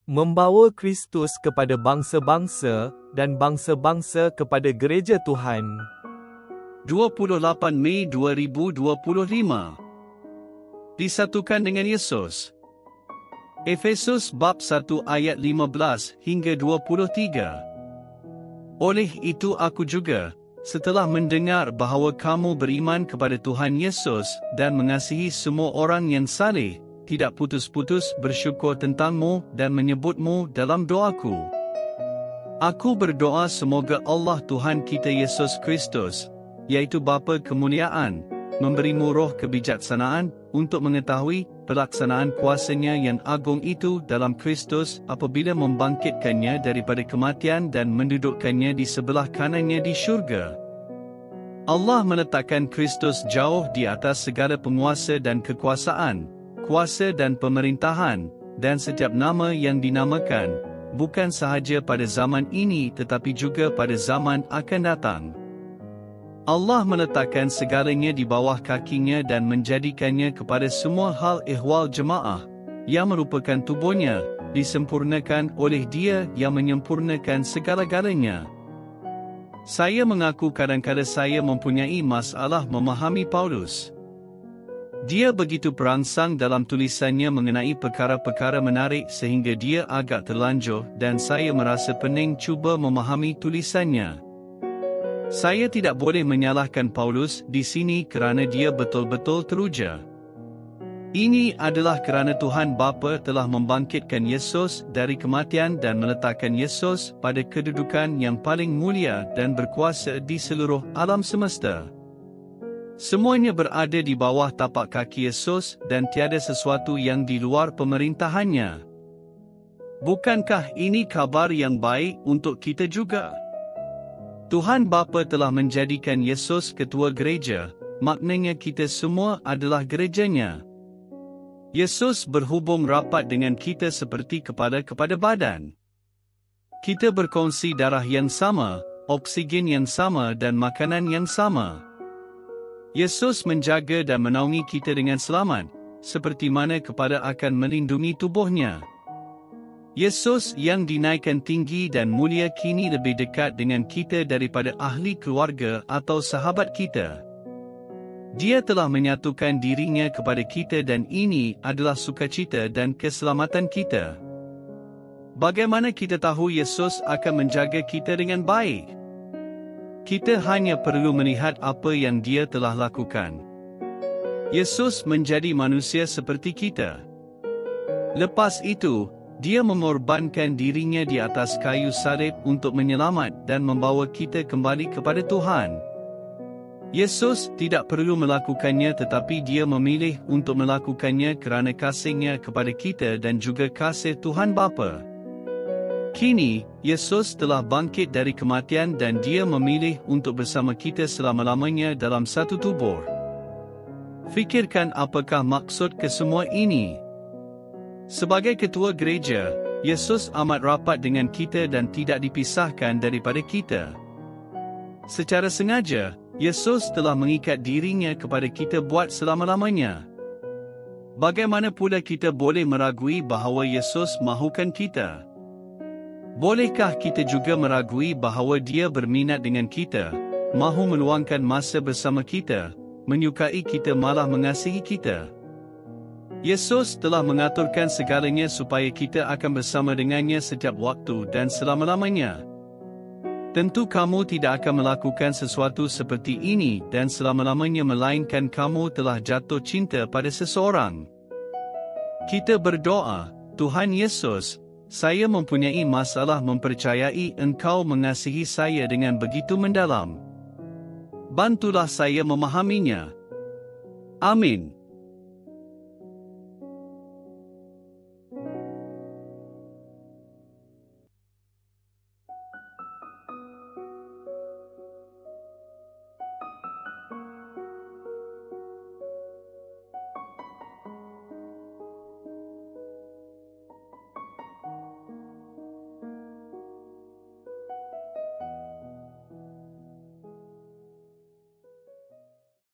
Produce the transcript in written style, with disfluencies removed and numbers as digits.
membawa Kristus kepada bangsa-bangsa dan bangsa-bangsa kepada gereja Tuhan. 28 Mei 2025. Disatukan dengan Yesus. Efesus bab 1 ayat 15 hingga 23. Oleh itu aku juga, setelah mendengar bahawa kamu beriman kepada Tuhan Yesus dan mengasihi semua orang yang saleh, tidak putus-putus bersyukur tentangmu dan menyebutmu dalam doaku. Aku berdoa semoga Allah Tuhan kita Yesus Kristus, iaitu Bapa kemuliaan, memberimu roh kebijaksanaan untuk mengetahui pelaksanaan kuasa-Nya yang agung itu dalam Kristus apabila membangkitkannya daripada kematian dan mendudukkannya di sebelah kanan-Nya di syurga. Allah meletakkan Kristus jauh di atas segala penguasa dan kekuasaan, kuasa dan pemerintahan, dan setiap nama yang dinamakan, bukan sahaja pada zaman ini tetapi juga pada zaman akan datang. Allah meletakkan segalanya di bawah kakinya dan menjadikannya kepada semua hal ehwal jemaah, yang merupakan tubuhnya, disempurnakan oleh Dia yang menyempurnakan segala-galanya. Saya mengaku kadang-kadang saya mempunyai masalah memahami Paulus. Dia begitu perangsang dalam tulisannya mengenai perkara-perkara menarik sehingga dia agak terlanjur dan saya merasa pening cuba memahami tulisannya. Saya tidak boleh menyalahkan Paulus di sini kerana dia betul-betul teruja. Ini adalah kerana Tuhan Bapa telah membangkitkan Yesus dari kematian dan meletakkan Yesus pada kedudukan yang paling mulia dan berkuasa di seluruh alam semesta. Semuanya berada di bawah tapak kaki Yesus dan tiada sesuatu yang di luar pemerintahannya. Bukankah ini kabar yang baik untuk kita juga? Tuhan Bapa telah menjadikan Yesus ketua gereja, maknanya kita semua adalah gerejanya. Yesus berhubung rapat dengan kita seperti kepala kepada badan. Kita berkongsi darah yang sama, oksigen yang sama dan makanan yang sama. Yesus menjaga dan menaungi kita dengan selamat, seperti mana kepala akan melindungi tubuhnya. Yesus yang dinaikkan tinggi dan mulia kini lebih dekat dengan kita daripada ahli keluarga atau sahabat kita. Dia telah menyatukan dirinya kepada kita dan ini adalah sukacita dan keselamatan kita. Bagaimana kita tahu Yesus akan menjaga kita dengan baik? Kita hanya perlu melihat apa yang Dia telah lakukan. Yesus menjadi manusia seperti kita. Lepas itu, Dia mengorbankan dirinya di atas kayu salib untuk menyelamat dan membawa kita kembali kepada Tuhan. Yesus tidak perlu melakukannya tetapi Dia memilih untuk melakukannya kerana kasih-Nya kepada kita dan juga kasih Tuhan Bapa. Kini, Yesus telah bangkit dari kematian dan Dia memilih untuk bersama kita selama-lamanya dalam satu tubuh. Fikirkan apakah maksud kesemua ini? Sebagai ketua gereja, Yesus amat rapat dengan kita dan tidak dipisahkan daripada kita. Secara sengaja, Yesus telah mengikat dirinya kepada kita buat selama-lamanya. Bagaimana pula kita boleh meragui bahawa Yesus mahukan kita? Bolehkah kita juga meragui bahawa Dia berminat dengan kita, mahu meluangkan masa bersama kita, menyukai kita malah mengasihi kita? Yesus telah mengaturkan segalanya supaya kita akan bersama dengannya setiap waktu dan selama-lamanya. Tentu kamu tidak akan melakukan sesuatu seperti ini dan selama-lamanya melainkan kamu telah jatuh cinta pada seseorang. Kita berdoa, Tuhan Yesus, saya mempunyai masalah mempercayai Engkau mengasihi saya dengan begitu mendalam. Bantulah saya memahaminya. Amin.